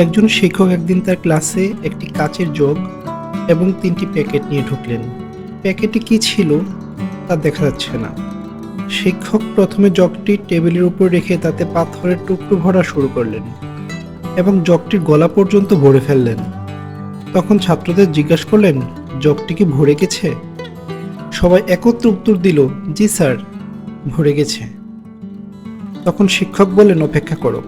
একজন শিক্ষক একদিন তার ক্লাসে একটি কাচের জগ এবং 3টি প্যাকেট নিয়ে ঢুকলেন। প্যাকেটে কি ছিল তা দেখা যাচ্ছে না। শিক্ষক প্রথমে জগটি টেবিলের উপর রেখে তাতে পাথরের টুকরো ভরা শুরু করলেন এবং জগটির গলা পর্যন্ত ভরে ফেললেন। তখন ছাত্রদের জিজ্ঞাসা করলেন, জগটি কি ভরে গেছে? সবাই একত্রে উত্তর দিল, জি স্যার, ভরে গেছে। তখন শিক্ষক বললেন, অপেক্ষা করো।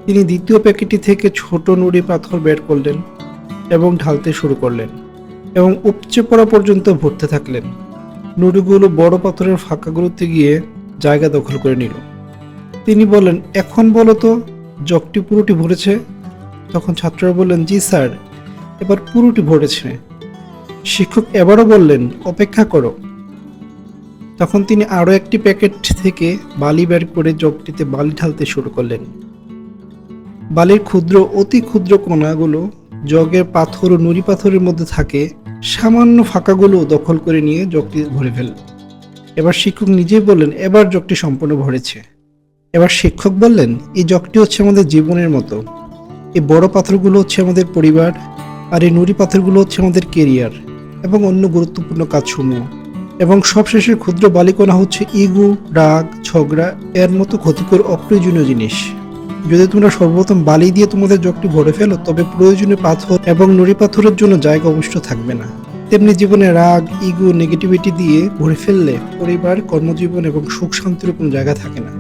তিনি দ্বিতীয় প্যাকেটটি থেকে ছোট নুড়ি পাথর বের করলেন এবং ঢালতে শুরু করলেন এবং উপচে পড়া পর্যন্ত ভরতে থাকলেন। নুড়িগুলো বড় পাথরের ফাঁকাগুলোতে গিয়ে জায়গা দখল করে নিল। তিনি বললেন, এখন বলো তো, জগটি পুরোটি ভরেছে? তখন ছাত্ররা বললেন, জি স্যার, এবার পুরোটি ভরেছে। শিক্ষক এবারও বললেন, অপেক্ষা করো। তখন তিনি আরও একটি প্যাকেট থেকে বালি বের করে জগটিতে বালি ঢালতে শুরু করলেন। বালির অতি ক্ষুদ্র কণাগুলো জগের পাথর ও নুড়ি পাথরের মধ্যে থাকে সামান্য ফাঁকাগুলো দখল করে নিয়ে জগটি ভরে ফেলল। এবার শিক্ষক নিজেই বললেন, এবার জগটি সম্পূর্ণ ভরেছে। এবার শিক্ষক বললেন, এই জগটি হচ্ছে আমাদের জীবনের মতো। এই বড় পাথরগুলো হচ্ছে আমাদের পরিবার, আর এই নুড়ি পাথরগুলো হচ্ছে আমাদের কেরিয়ার এবং অন্য গুরুত্বপূর্ণ কাজসমূহ। এবং সবশেষের ক্ষুদ্র বালিকণা হচ্ছে ইগো, রাগ, ঝগড়া এর মতো ক্ষতিকর অপ্রয়োজনীয় জিনিস। যদি তোমরা সর্বপ্রথম বালি দিয়ে তোমাদের জগটি ভরে ফেলো, তবে প্রয়োজনীয় পাথর এবং নুড়ি পাথরের জন্য জায়গা অবশ্য থাকবে না। তেমনি জীবনে রাগ, ইগো, নেগেটিভিটি দিয়ে ভরে ফেললে পরিবার, কর্মজীবন এবং সুখ শান্তির কোনো জায়গা থাকে না।